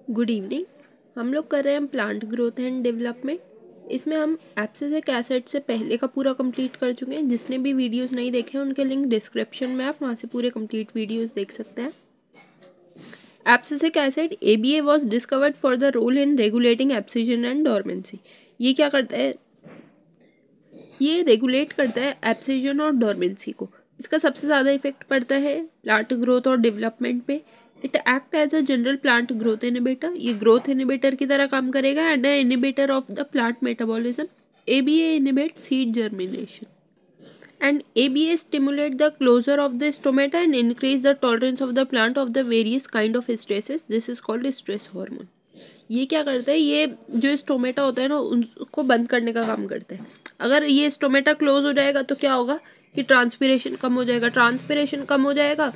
Good evening. हम लोग कर रहे हैं प्लांट ग्रोथ एंड डेवलपमेंट। इसमें हम एब्सिसिक एसिड से पहले का पूरा कंप्लीट कर चुके हैं। जिसने भी वीडियोस नहीं देखे उनके लिंक डिस्क्रिप्शन में, आप वहाँ से पूरे कंप्लीट वीडियोस देख सकते हैं। Abscisic acid ABA was discovered for the role in regulating abscission and dormancy. ये क्या करता है? ये रेगुलेट करता है एब्सिशन और डोरमेंसी को। इसका सबसे ज़्यादा इफेक्ट पड़ता है प्लांट ग्रोथ और डेवलपमेंट पे। It act as a general plant growth inhibitor. ये ग्रोथ इनिबिटर की तरह काम करेगा and inhibitor of the plant metabolism. ABA inhibit seed germination and ABA stimulate the closure of the stomata and increase the tolerance of the plant of the various kind of stresses. This is called stress hormone. ये क्या करता है? ये जो stomata होता है ना, उसको बंद करने का काम करता है। अगर ये स्टोमेटा क्लोज हो जाएगा तो क्या होगा कि ट्रांसपिरेशन कम हो जाएगा। ट्रांसपिरेशन कम हो जाएगा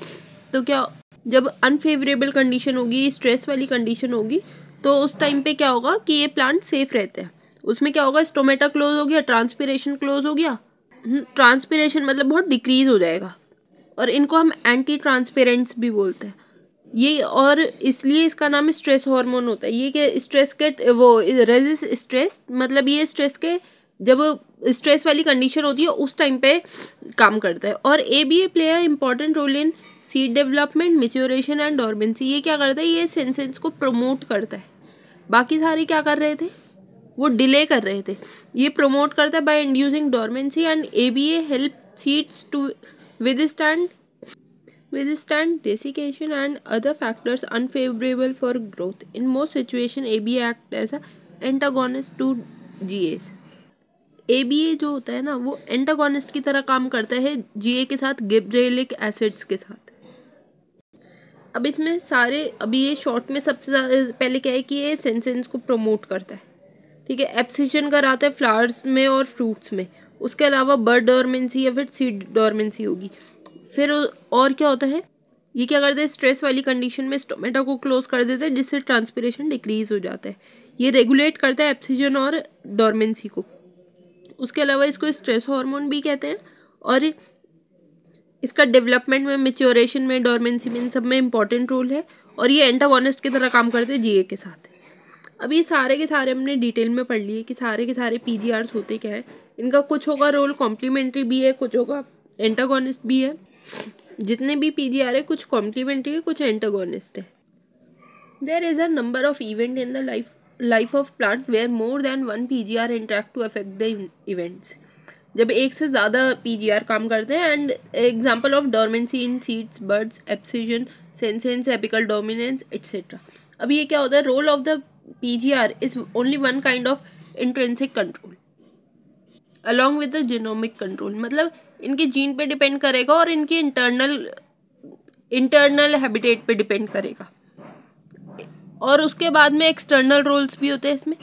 तो क्या, जब अनफेवरेबल कंडीशन होगी, स्ट्रेस वाली कंडीशन होगी, तो उस टाइम पे क्या होगा कि ये प्लांट सेफ रहते हैं। उसमें क्या होगा, स्टोमेटा क्लोज हो गया, ट्रांसपिरेशन क्लोज हो गया। ट्रांसपिरेशन मतलब बहुत डिक्रीज हो जाएगा, और इनको हम एंटी ट्रांसपेरेंट्स भी बोलते हैं ये, और इसलिए इसका नाम स्ट्रेस हार्मोन होता है। ये कि स्ट्रेस के वो रेजिस्ट स्ट्रेस, मतलब ये स्ट्रेस के, जब स्ट्रेस वाली कंडीशन होती है उस टाइम पे काम करता है। और ABA play a important role in seed development, maturation and dormancy. ये क्या करता है? ये सेंसेस को प्रमोट करता है। बाकी सारे क्या कर रहे थे? वो डिले कर रहे थे। ये प्रमोट करता है by inducing dormancy and ABA help seeds to withstand desiccation and other factors unfavorable for growth. In most situations, ABA act as a antagonist to GAs. ABA जो होता है ना, वो एंटागोनिस्ट की तरह काम करता है GA के साथ, गिबरेलिक एसिड्स के साथ। अब इसमें सारे, अभी ये शॉर्ट में सबसे ज़्यादा पहले क्या है कि ये सेंसेंस को प्रमोट करता है, ठीक है। एब्सिशन कराता है फ्लावर्स में और फ्रूट्स में। उसके अलावा बर्ड डोरमेंसी या फिर सीड डोरमेंसी होगी। फिर और क्या होता है, ये क्या करता है? स्ट्रेस वाली कंडीशन में स्टोमेटा को क्लोज कर देता है, जिससे ट्रांसपिरेशन डिक्रीज हो जाता है। ये रेगुलेट करता है एब्सिशन और डोरमेंसी को। उसके अलावा इसको स्ट्रेस हार्मोन भी कहते हैं, और इसका डेवलपमेंट में, मैच्योरेशन में, डोरमेंसी में, इन सब में इंपॉर्टेंट रोल है। और ये एंटागोनिस्ट की तरह काम करते हैं GA के साथ। अब ये सारे के सारे हमने डिटेल में पढ़ लिए कि सारे के सारे PGRs होते क्या है। इनका कुछ होगा रोल कॉम्प्लीमेंट्री भी है, कुछ होगा एंटागोनिस्ट भी है। जितने भी PGR है, कुछ कॉम्प्लीमेंट्री है, कुछ एंटागोनिस्ट है। There is a number of event in the life of plant where more than one PGR interact to affect the events. जब एक से ज़्यादा PGR काम करते हैं। And example of dormancy in seeds, birds, abscission, senescence, apical dominance etcetera. अब ये क्या होता है? Role of the PGR is only one kind of intrinsic control along with the genomic control। मतलब इनके जीन पे डिपेंड करेगा और इनके इंटरनल हैबिटेट पे डिपेंड करेगा। और उसके बाद में एक्सटर्नल रोल्स भी होते हैं इसमें।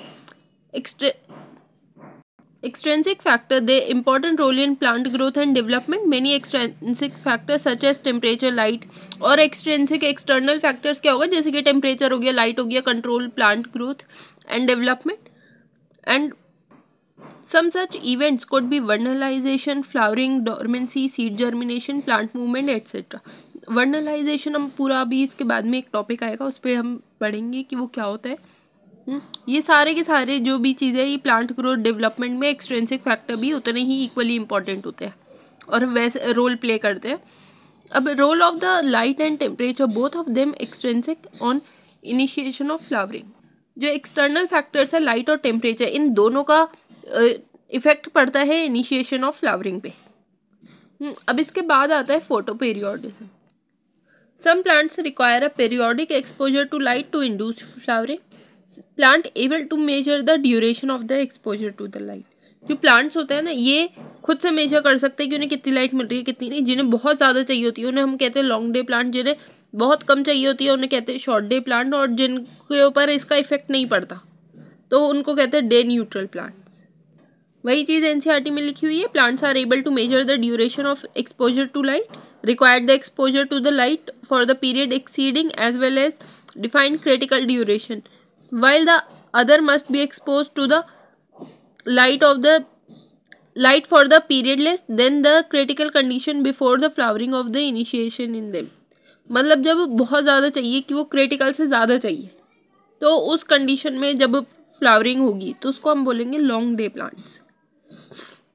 Extrinsic factor, they important role in plant growth and development. Many extrinsic factors such as temperature, light, और extrinsic external factors क्या होगा? जैसे कि temperature हो गया, light हो गया, control plant growth and development. And some such events could be vernalization, flowering, dormancy, seed germination, plant movement, etc. Vernalization हम पूरा, अभी इसके बाद में एक टॉपिक आएगा, उस पर हम पढ़ेंगे कि वो क्या होता है। ये सारे के सारे जो भी चीज़ें, ये प्लांट ग्रोथ डेवलपमेंट में एक्सट्रिंसिक फैक्टर भी उतने ही इक्वली इंपॉर्टेंट होते हैं और वैसे रोल प्ले करते हैं। अब role of the light and temperature, both of them extrinsic on initiation of flowering. जो एक्सटर्नल फैक्टर्स है, लाइट और टेम्परेचर, इन दोनों का इफेक्ट पड़ता है इनिशिएशन ऑफ फ्लावरिंग पे। अब इसके बाद आता है photoperiodism. Some plants require a periodic exposure to light to induce flowering. Plant able to measure the duration of the exposure to the light. जो प्लांट्स होते हैं ना, ये खुद से मेजर कर सकते हैं कि उन्हें कितनी लाइट मिल रही है, कितनी नहीं। जिन्हें बहुत ज़्यादा चाहिए होती है उन्हें हम कहते हैं लॉन्ग डे प्लांट, जिन्हें बहुत कम चाहिए होती है उन्हें कहते हैं शॉर्ट डे प्लांट, और जिनके ऊपर इसका इफेक्ट नहीं पड़ता तो उनको कहते हैं डे न्यूट्रल प्लांट्स। वही चीज़ NCERT में लिखी हुई है। Plants are able to measure the duration of exposure to light, required the exposure to the light for the period exceeding as well as defined critical duration, while the other must be exposed to the light for the period less than the critical condition before the flowering of the initiation in them। मतलब जब बहुत ज़्यादा चाहिए कि वो critical से ज़्यादा चाहिए, तो उस कंडीशन में जब फ्लावरिंग होगी तो उसको हम बोलेंगे लॉन्ग डे प्लांट्स।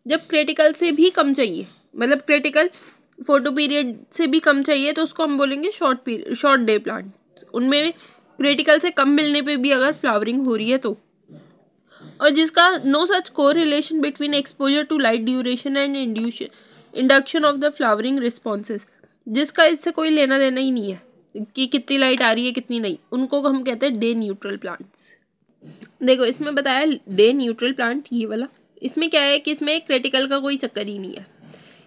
जब क्रिटिकल से भी कम चाहिए, मतलब क्रिटिकल फोटो पीरियड से भी कम चाहिए, तो उसको हम बोलेंगे शॉर्ट डे प्लांट्स। उनमें क्रिटिकल से कम मिलने पे भी अगर फ्लावरिंग हो रही है तो। और जिसका no such correlation between exposure to light duration and induction of the flowering responses, जिसका इससे कोई लेना देना ही नहीं है कि कितनी लाइट आ रही है कितनी नहीं, उनको हम कहते हैं डे न्यूट्रल प्लांट्स। देखो इसमें बताया डे न्यूट्रल प्लांट ये वाला, इसमें क्या है कि इसमें क्रिटिकल का कोई चक्कर ही नहीं है।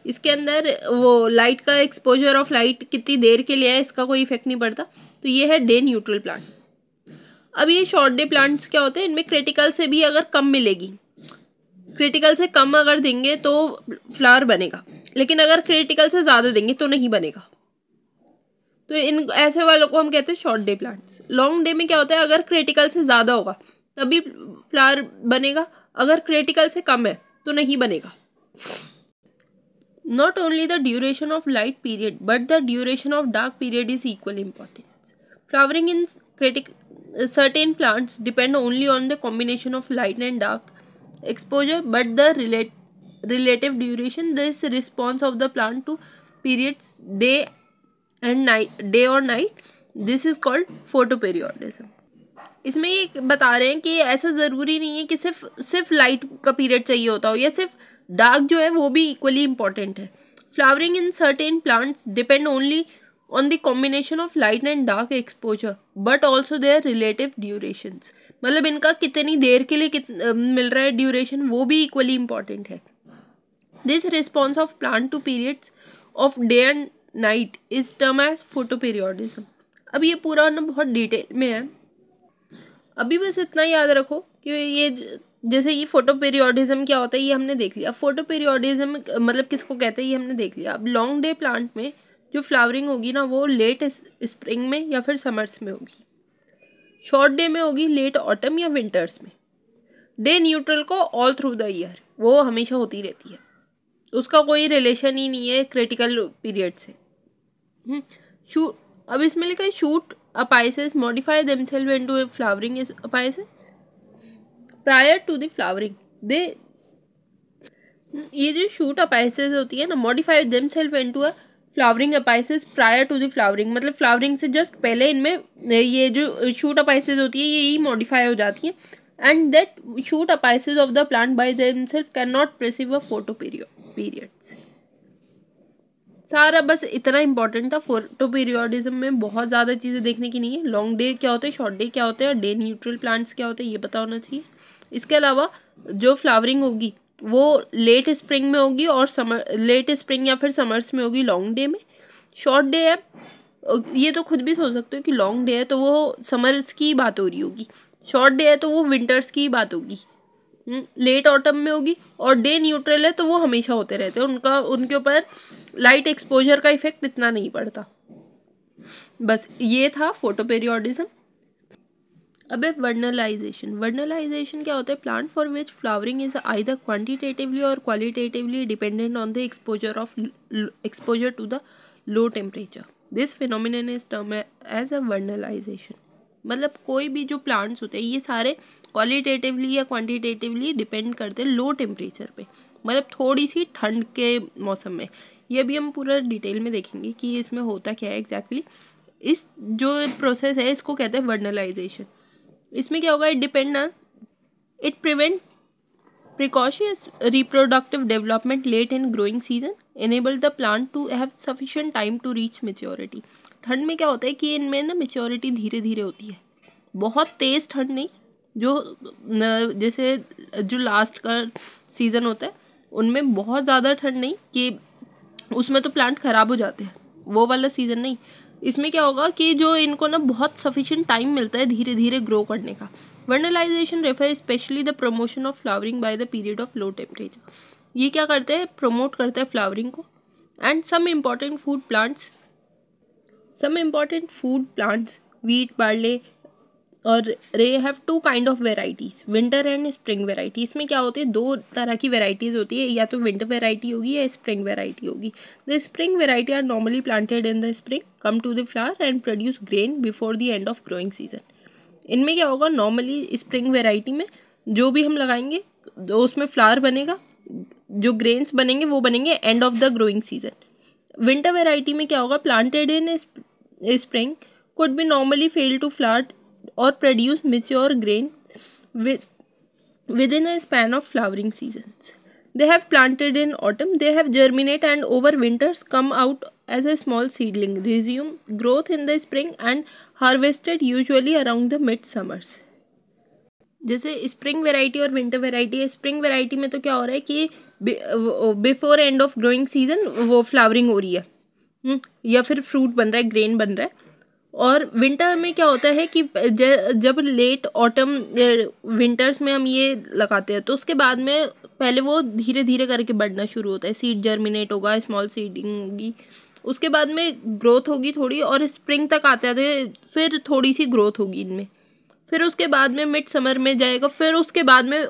इसके अंदर वो लाइट का एक्सपोजर ऑफ लाइट कितनी देर के लिए है इसका कोई इफेक्ट नहीं पड़ता, तो ये है डे न्यूट्रल प्लांट। अब ये शॉर्ट डे प्लांट्स क्या होते हैं, इनमें क्रिटिकल से भी अगर कम मिलेगी, क्रिटिकल से कम अगर देंगे तो फ्लावर बनेगा, लेकिन अगर क्रिटिकल से ज़्यादा देंगे तो नहीं बनेगा। तो इन ऐसे वालों को हम कहते हैं short day plants. Long day में क्या होता है, अगर क्रिटिकल से ज़्यादा होगा तभी फ्लावर बनेगा, अगर क्रिटिकल से कम है तो नहीं बनेगा। Not only the duration of light period but the duration of dark period is equally important. Flowering in certain plants depend only on the combination of light and dark exposure, but the relative duration, this response of the plant to periods day or night, this is called photoperiodism. इसमें ये बता रहे हैं कि ऐसा ज़रूरी नहीं है कि सिर्फ लाइट का पीरियड चाहिए होता हो या सिर्फ डार्क जो है वो भी इक्वली इम्पॉर्टेंट है। Flowering in certain plants depend only on the combination of light and dark exposure but also there relative durations, मतलब इनका कितनी देर के लिए मिल रहा है ड्यूरेशन वो भी इक्वली इम्पॉर्टेंट है। This response of plant to periods of day and night is term as photoperiodism. अब ये पूरा ना बहुत डिटेल में है, अभी बस इतना याद रखो कि ये जैसे ये फोटो पीरियोडिज्म क्या होता है ये हमने देख लिया। फोटो पीरियोडिज्म मतलब किसको कहते हैं ये हमने देख लिया। अब लॉन्ग डे प्लांट में जो फ्लावरिंग होगी ना वो लेट स्प्रिंग में या फिर समर्स में होगी, शॉर्ट डे में होगी लेट ऑटम या विंटर्स में। डे न्यूट्रल को ऑल थ्रू द ईयर वो हमेशा होती रहती है, उसका कोई रिलेशन ही नहीं है क्रिटिकल पीरियड से। अब इसमें लिखा है shoot apices modify themselves into a flowering apices prior to the flowering। they ये जो shoot apices होती है ना modify themselves into a flowering apices prior to the flowering, मतलब flowering से just पहले इनमें ये जो shoot apices होती है यही modify हो जाती है। and that shoot apices of the plant by themselves cannot perceive a photo periods। सारा बस इतना इंपॉर्टेंट था। फोटो पीरियोडिज्म में बहुत ज़्यादा चीज़ें देखने की नहीं है। लॉन्ग डे क्या होते हैं, शॉर्ट डे क्या होते हैं और डे न्यूट्रल प्लांट्स क्या होते हैं ये पता होना चाहिए। इसके अलावा जो फ्लावरिंग होगी वो लेट स्प्रिंग में होगी और लेट स्प्रिंग या फिर समर्स में होगी लॉन्ग डे में। शॉर्ट डे है ये तो खुद भी सोच सकते हो कि लॉन्ग डे है तो वो समर्स की बात हो रही होगी, शॉर्ट डे है तो वो विंटर्स की बात होगी, लेट ऑटम में होगी। और डे न्यूट्रल है तो वो हमेशा होते रहते हैं, उनके ऊपर लाइट एक्सपोजर का इफेक्ट इतना नहीं पड़ता। बस ये था फोटो पीरियोडिज्म। अब वर्नलाइजेशन क्या होता है, plant for which flowering is either quantitatively और qualitatively dependent on the exposure to the low temperature. This phenomenon is term as a vernalization. मतलब कोई भी जो प्लांट्स होते हैं ये सारे क्वालिटेटिवली या क्वांटिटेटिवली डिपेंड करते हैं लो टेम्परेचर पे, मतलब थोड़ी सी ठंड के मौसम में। ये भी हम पूरा डिटेल में देखेंगे कि इसमें होता क्या है एग्जैक्टली। इस जो प्रोसेस है इसको कहते हैं वर्नलाइजेशन। इसमें क्या होगा, it prevent precocious reproductive development late in growing season, enable the plant to have sufficient time to reach maturity. ठंड में क्या होता है कि इनमें ना मेच्योरिटी धीरे धीरे होती है, बहुत तेज़ ठंड नहीं, जो जैसे जो लास्ट का सीज़न होता है उनमें बहुत ज़्यादा ठंड नहीं कि उसमें तो प्लांट ख़राब हो जाते हैं, वो वाला सीज़न नहीं। इसमें क्या होगा कि जो इनको ना बहुत सफिशिएंट टाइम मिलता है धीरे धीरे ग्रो करने का। Vernalization refer specially the promotion of flowering by the period of low temperature. ये क्या करते हैं, प्रमोट करते हैं फ्लावरिंग को। And some important food plants wheat, barley और rye have two kind of varieties, winter and spring variety. इसमें क्या होती है, दो तरह की वेराइटीज़ होती है, या तो विंटर वेराइटी होगी या स्प्रिंग वेराइटी होगी। The spring variety are normally planted in the spring, come to the flower and produce grain before the end of growing season. इनमें क्या होगा, नॉर्मली स्प्रिंग वेराइटी में जो भी हम लगाएंगे तो उसमें फ्लावर बनेगा, जो ग्रेन्स बनेंगे वो बनेंगे end of the growing season. Winter variety में क्या होगा, planted in spring could be normally fail to flower और produce mature grain within a span of flowering seasons. They have planted in autumn, they have germinate and over winters come out as a small seedling, resume growth in the spring and harvested usually around the mid-summers. जैसे spring variety और winter variety है, spring variety में तो क्या हो रहा है कि before end of growing season वो फ्लावरिंग हो रही है या फिर फ्रूट बन रहा है, ग्रेन बन रहा है। और विंटर में क्या होता है कि जब लेट ऑटम विंटर्स में हम ये लगाते हैं तो उसके बाद में पहले वो धीरे धीरे करके बढ़ना शुरू होता है, सीड जर्मिनेट होगा, स्मॉल सीडिंग होगी, उसके बाद में ग्रोथ होगी थोड़ी और स्प्रिंग तक आते आते फिर थोड़ी सी ग्रोथ होगी इनमें, फिर उसके बाद में मिड समर में जाएगा, फिर उसके बाद में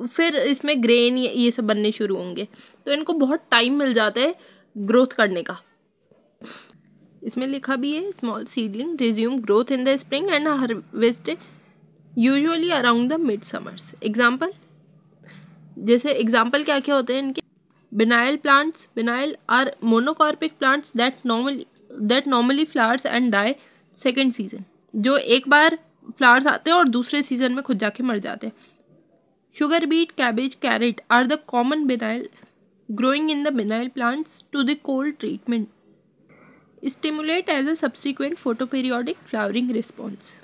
फिर इसमें ग्रेन ये सब बनने शुरू होंगे। तो इनको बहुत टाइम मिल जाता है ग्रोथ करने का। इसमें लिखा भी है small seedling resume growth in the spring and harvested usually around the mid summers. Example, जैसे एग्जाम्पल क्या क्या होते हैं इनके, biennial plants, biennial are monocarpic plants that normally flowers and die second season, जो एक बार फ्लावर्स आते हैं और दूसरे सीजन में खुद जाके मर जाते हैं। Sugar beet, cabbage, carrot are the common biennial growing in the biennial plants to the cold treatment stimulate as a subsequent photoperiodic flowering response.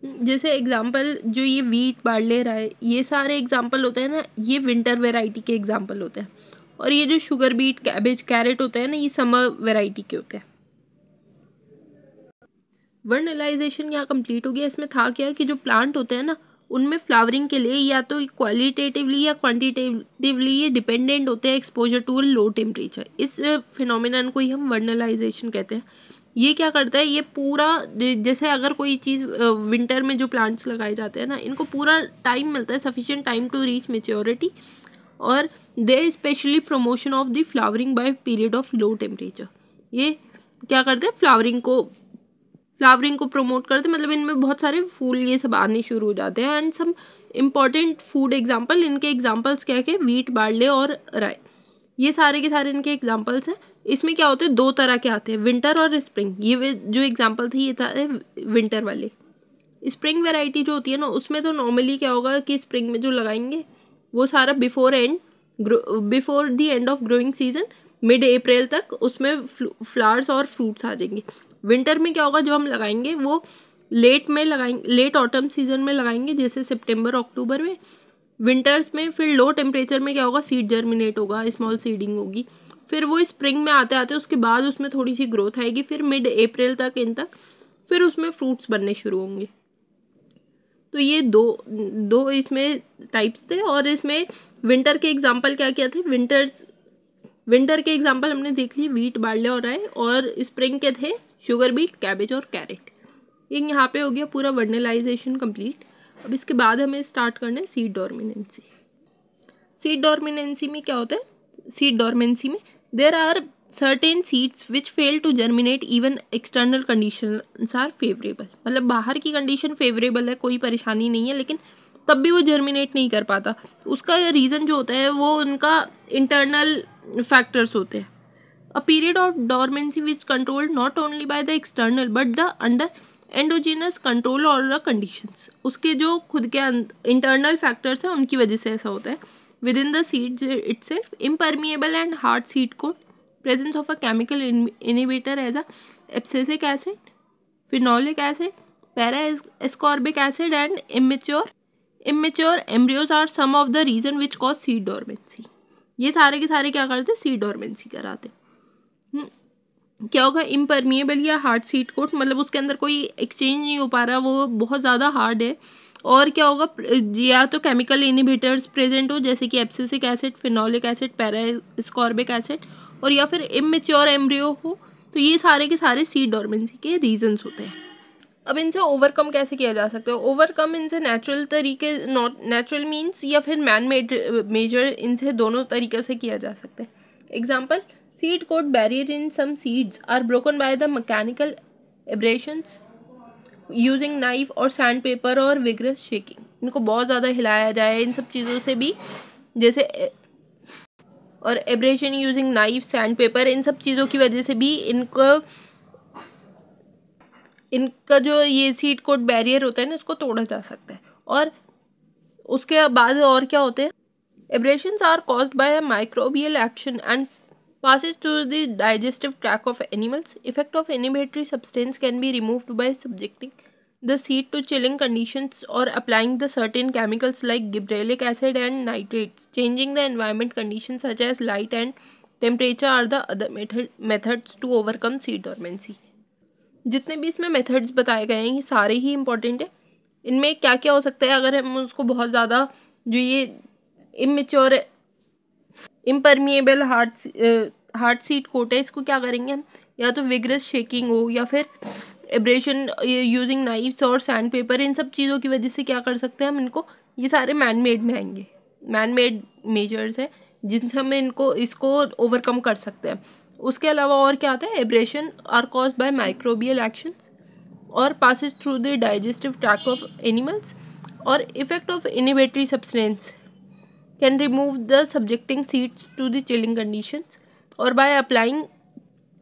जैसे एग्जाम्पल जो ये वीट, बार्ले, राय, ये सारे एग्जाम्पल होते हैं ना, ये विंटर वेराइटी के एग्जाम्पल होते हैं। और ये जो शुगर बीट, कैबेज, कैरेट होते हैं ना, ये समर वेराइटी के होते हैं। वर्नलाइजेशन यहाँ कंप्लीट हो गया। इसमें था क्या कि जो प्लांट होते हैं ना उनमें फ्लावरिंग के लिए या तो क्वालिटेटिवली या क्वांटिटेटिवली ये डिपेंडेंट होते हैं एक्सपोजर टू लो टेम्परेचर। इस फिनोमिनन को ही हम वर्नलाइजेशन कहते हैं। ये क्या करता है, ये पूरा जैसे अगर कोई चीज़ विंटर में जो प्लांट्स लगाए जाते हैं ना, इनको पूरा टाइम मिलता है, sufficient time to reach maturity, और they specially promotion of the flowering by period of low temperature. ये क्या करते हैं, फ्लावरिंग को प्रमोट करते, मतलब इनमें बहुत सारे फूल ये सब आने शुरू हो जाते हैं। And some important food example, इनके एग्जाम्पल्स क्या है, वीट, बार्ले और राय, ये सारे के सारे इनके एग्जाम्पल्स हैं। इसमें क्या होते हैं, दो तरह के आते हैं, विंटर और स्प्रिंग। ये जो एग्जाम्पल थे ये था विंटर वाले। स्प्रिंग वेराइटी जो होती है ना, उसमें तो नॉर्मली क्या होगा कि स्प्रिंग में जो लगाएंगे वो सारा before the end of growing season mid April तक उसमें फ्लावर्स और फ्रूट्स आ जाएंगे। विंटर में क्या होगा, जो हम लगाएंगे वो लेट ऑटम सीजन में लगाएंगे, जैसे सितंबर अक्टूबर में। विंटर्स में फिर लो टेम्परेचर में क्या होगा, सीड जर्मिनेट होगा, स्मॉल सीडिंग होगी, फिर वो स्प्रिंग में आते आते उसके बाद उसमें थोड़ी सी ग्रोथ आएगी, फिर मिड अप्रैल तक फिर उसमें फ्रूट्स बनने शुरू होंगे। तो ये दो इसमें टाइप्स थे। और इसमें विंटर के एग्जाम्पल क्या क्या थे, विंटर के एग्जाम्पल हमने देख लिए, वीट, बार्ले और राय। और स्प्रिंग के थे शुगर बीट, कैबेज और कैरेट। ये यहाँ पे हो गया पूरा वर्नलाइजेशन कंप्लीट। अब इसके बाद हमें स्टार्ट करना है सीड डोरमिनेंसी। सीड डोरमिनेंसी में क्या होता है, सीड डोरमेंसी में there are certain seeds which fail to germinate even external conditions are favourable. मतलब बाहर की कंडीशन फेवरेबल है, कोई परेशानी नहीं है, लेकिन तब भी वो जर्मिनेट नहीं कर पाता। उसका रीज़न जो होता है वो उनका इंटरनल फैक्टर्स होते हैं। A period of dormancy which controlled not only by the external but the under endogenous control or the conditions। उसके जो खुद के इंटरनल फैक्टर्स हैं उनकी वजह से ऐसा होता है। Within the seeds itself, impermeable and hard seed coat, presence of a chemical inhibitor as a abscisic acid, phenolic acid, para-ascorbic acid and immature embryos are some of the reason which cause seed dormancy। ये सारे के सारे क्या करते हैं, seed dormancy कराते। क्या होगा, इम्परमिएबल या हार्ड सीड कोट, मतलब उसके अंदर कोई एक्सचेंज नहीं हो पा रहा, वो बहुत ज़्यादा हार्ड है। और क्या होगा, या तो केमिकल इनहिबिटर्स प्रेजेंट हो जैसे कि abscisic acid, phenolic acid, parascorbic acid, और या फिर इमेच्योर एम्ब्रियो हो। तो ये सारे के सारे सीड डोरमेंसी के रीजंस होते हैं। अब इनसे ओवरकम कैसे किया जा सकता है, ओवरकम इनसे नेचुरल तरीके, नॉट नेचुरल मीन्स या फिर मैन मेड मेजर, इनसे दोनों तरीक़ों से किया जा सकता है। Example, seed coat barrier in some seeds are broken by the mechanical abrasions using knife और सैंड पेपर और विगरस शेकिंग, इनको बहुत ज़्यादा हिलाया जाए इन सब चीज़ों से भी, जैसे और abrasion using knife sandpaper, इन सब चीज़ों की वजह से भी इनका जो ये सीड कोट बैरियर होता है ना, इसको तोड़ा जा सकता है। और उसके बाद और क्या होते हैं, abrasions are caused by a microbial action and passes through the digestive tract of animals. Effect of inhibitory substance can be removed by subjecting the seed to chilling conditions or applying the certain chemicals like gibberellic acid and nitrates. Changing the environment conditions such as light and temperature are the other methods to overcome seed dormancy. जितने भी इसमें methods बताए गए हैं ये सारे ही important है। इनमें क्या क्या हो सकता है, अगर हम उसको बहुत ज़्यादा जो ये immature impermeable hard seed coat है, इसको क्या करेंगे हम, या तो विगरस शेकिंग हो या फिर एब्रेशन यूजिंग नाइफ्स और सैंड पेपर, इन सब चीज़ों की वजह से क्या कर सकते हैं हम इनको, ये सारे मैन मेड में आएंगे, मैन मेड मेजर्स है जिनसे हम इसको ओवरकम कर सकते हैं। उसके अलावा और क्या आता है, abrasion are caused by microbial actions और passes through the digestive tract of animals, और effect of inhibitory substance can remove the subjecting seeds to the chilling conditions, or by applying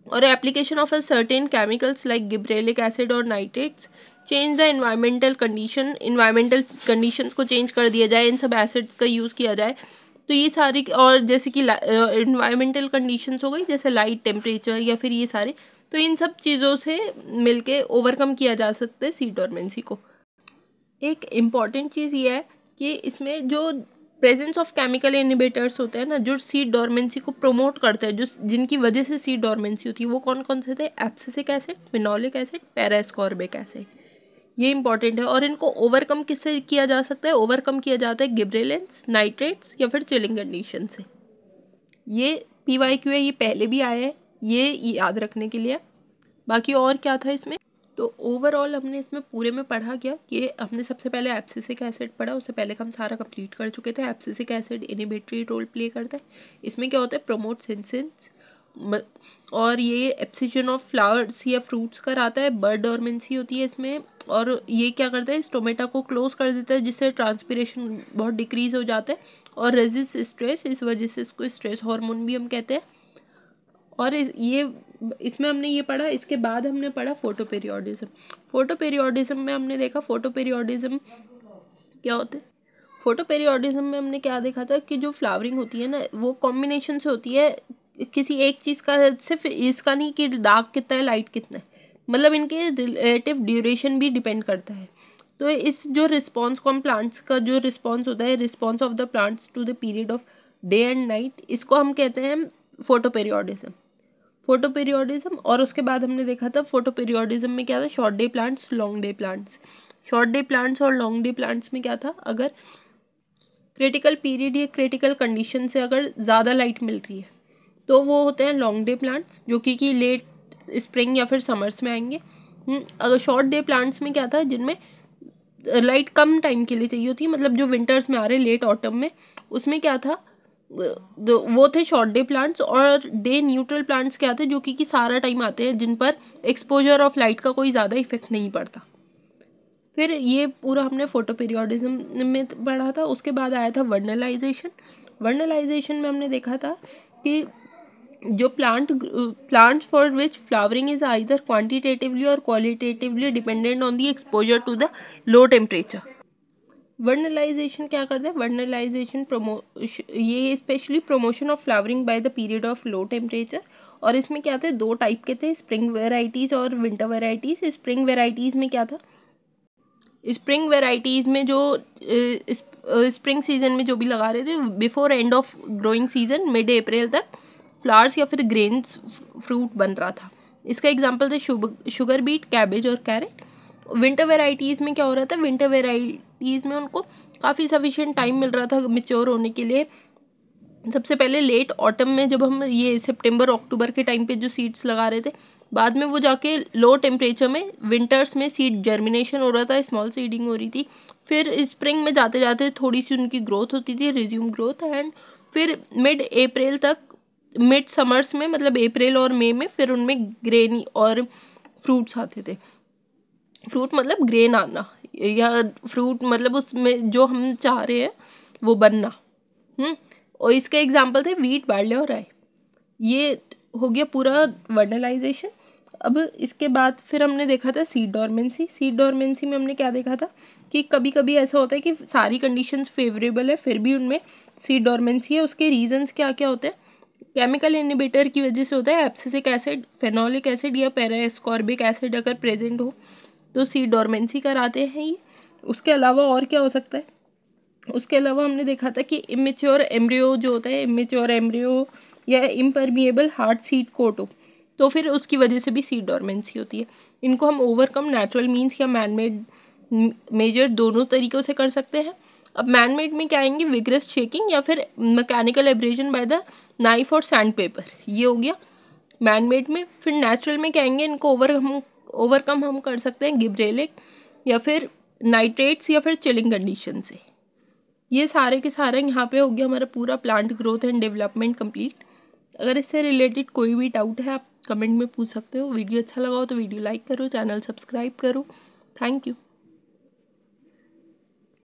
or application of a certain chemicals like gibberellic acid or nitrates change the environmental conditions को change कर दिया जाए, इन सब acids का use किया जाए। तो ये सारी, और जैसे कि environmental conditions हो गई जैसे light temperature या फिर ये सारे, तो इन सब चीज़ों से मिलके ओवरकम किया जा सकता है सीड डोरमेंसी को। एक इम्पॉर्टेंट चीज़ ये है कि इसमें जो प्रेजेंस ऑफ केमिकल इनहिबिटर्स होते हैं ना, जो सीड डोरमेंसी को प्रमोट करते हैं, जो जिनकी वजह से सीड डोरमेंसी होती है, वो कौन कौन से थे, abscisic acid, phenolic acid, parascorbic acid, ये इंपॉर्टेंट है। और इनको ओवरकम किससे किया जा सकता है, ओवरकम किया जाता है गिबरेलिंस, नाइट्रेट्स या फिर चिलिंग कंडीशन से। ये PYQ है, ये पहले भी आया है, ये याद रखने के लिए। बाकी और क्या था इसमें, तो ओवरऑल हमने इसमें पूरे में पढ़ा क्या कि हमने सबसे पहले एब्सिसिक एसिड पढ़ा, उससे पहले हम सारा कंप्लीट कर चुके थे। Abscisic acid inhibitory role play करता है, इसमें क्या होता है, प्रमोट सिंसेंस, और ये एब्सिशन ऑफ फ्लावर्स या फ्रूट्स कराता है, बर्ड डोरमेंसी होती है इसमें, और ये क्या करता है, स्टोमेटा को क्लोज कर देता है जिससे ट्रांसपिरेशन बहुत डिक्रीज हो जाता है और रेजिस्ट स्ट्रेस, इस वजह से इसको स्ट्रेस हार्मोन भी हम कहते हैं। और इसमें हमने ये पढ़ा। इसके बाद हमने पढ़ा फोटोपीरियोडिज्म। फोटोपीरियोडिज्म में हमने देखा फोटोपीरियोडिज्म क्या होता है। फोटोपीरियोडिज्म में हमने क्या देखा था कि जो फ्लावरिंग होती है ना, वो कॉम्बिनेशन से होती है, किसी एक चीज़ का, सिर्फ इसका नहीं कि डार्क कितना है लाइट कितना है, मतलब इनके रिलेटिव ड्यूरेशन भी डिपेंड करता है। तो इस जो रिस्पॉन्स को हम प्लांट्स का जो रिस्पॉन्स होता है, response of the plants to the period of day and night, इसको हम कहते हैं फोटोपीरियोडिज्म। और उसके बाद हमने देखा था फोटोपीरियोडिज्म में क्या था, short day plants, long day plants. Short day plants और लॉन्ग डे प्लांट्स में क्या था, अगर क्रिटिकल पीरियड या क्रिटिकल कंडीशन से अगर ज़्यादा लाइट मिल रही है तो वो होते हैं लॉन्ग डे प्लांट्स, जो कि लेट स्प्रिंग या फिर समर्स में आएंगे। अगर शॉर्ट डे प्लांट्स में क्या था, जिनमें लाइट कम टाइम के लिए चाहिए होती है, मतलब जो विंटर्स में आ रहे लेट ऑटम में, उसमें क्या था, वो थे शॉर्ट डे प्लांट्स। और डे न्यूट्रल प्लांट्स क्या थे, जो कि सारा टाइम आते हैं, जिन पर एक्सपोजर ऑफ लाइट का कोई ज़्यादा इफेक्ट नहीं पड़ता। फिर ये पूरा हमने फोटोपीरियोडिज्म में पढ़ा था। उसके बाद आया था वर्नलाइजेशन। वर्नलाइजेशन में हमने देखा था कि जो plants for which flowering is either quantitatively और qualitatively dependent on the exposure to the low temperature. Vernalization क्या करता है, वर्नलाइजेशन ये specially promotion of flowering by the period of low temperature. और इसमें क्या थे, दो टाइप के थे, स्प्रिंग वेराइटीज़ और विंटर वेराइटीज़। स्प्रिंग वेराइटीज़ में क्या था, स्प्रिंग वेराइटीज़ में जो स्प्रिंग सीजन में जो भी लगा रहे थे, before end of growing season mid April तक फ्लावर्स या फिर ग्रेन्स फ्रूट बन रहा था। इसका एग्जांपल थे शुगर बीट, कैबेज और कैरेट। विंटर वेराइटीज़ में क्या हो रहा था, विंटर वेराइटीज़ में उनको काफ़ी सफिशिएंट टाइम मिल रहा था मैच्योर होने के लिए। सबसे पहले लेट ऑटम में जब हम ये सितंबर अक्टूबर के टाइम पे जो सीड्स लगा रहे थे, बाद में वो जाके लो टेम्परेचर में विंटर्स में सीड जर्मिनेशन हो रहा था, स्मॉल सीडिंग हो रही थी। फिर स्प्रिंग में जाते जाते थोड़ी सी उनकी ग्रोथ होती थी, रिज्यूम ग्रोथ, एंड फिर मिड अप्रैल तक, मिड समर्स में मतलब अप्रैल और मई में फिर उनमें ग्रेन और फ्रूट्स आते थे। फ्रूट मतलब ग्रेन आना, या फ्रूट मतलब उसमें जो हम चाह रहे हैं वो बनना। और इसके एग्जाम्पल थे वीट, बार्ले और राई। ये हो गया पूरा वर्नलाइजेशन। अब इसके बाद फिर हमने देखा था सीड डॉर्मेंसी। सीड डॉर्मेंसी में हमने क्या देखा था कि कभी कभी ऐसा होता है कि सारी कंडीशंस फेवरेबल है फिर भी उनमें सीड डॉर्मेंसी है। उसके रीजंस क्या क्या होते हैं? केमिकल इनहिबिटर की वजह से होता है, एब्सिसिक एसिड, फेनोलिक एसिड या पैरास्कॉर्बिक एसिड अगर प्रेजेंट हो तो सीड डॉर्मेंसी कराते हैं ये। उसके अलावा और क्या हो सकता है? उसके अलावा हमने देखा था कि इमेच्योर एम्ब्रियो जो होता है, इमेच्योर एम्ब्रियो या इम्परमिएबल हार्ड सीड कोट हो तो फिर उसकी वजह से भी सीड डॉर्मेंसी होती है। इनको हम ओवरकम नेचुरल मीन्स या मैन मेड मेजर दोनों तरीक़ों से कर सकते हैं। अब मैन मेड में क्या आएंगे? विग्रस शेकिंग या फिर mechanical abrasion by the knife और सैंड पेपर, ये हो गया मैन मेड में। फिर नेचुरल में क्या आएंगे? इनको ओवरकम हम कर सकते हैं गिब्रेलिक या फिर नाइट्रेट्स या फिर चिलिंग कंडीशन से। ये सारे के सारे यहाँ पे हो गया हमारा पूरा plant growth and development complete. अगर इससे रिलेटेड कोई भी डाउट है आप कमेंट में पूछ सकते हो। वीडियो अच्छा लगा हो तो वीडियो लाइक करो, चैनल सब्सक्राइब करो। Thank you.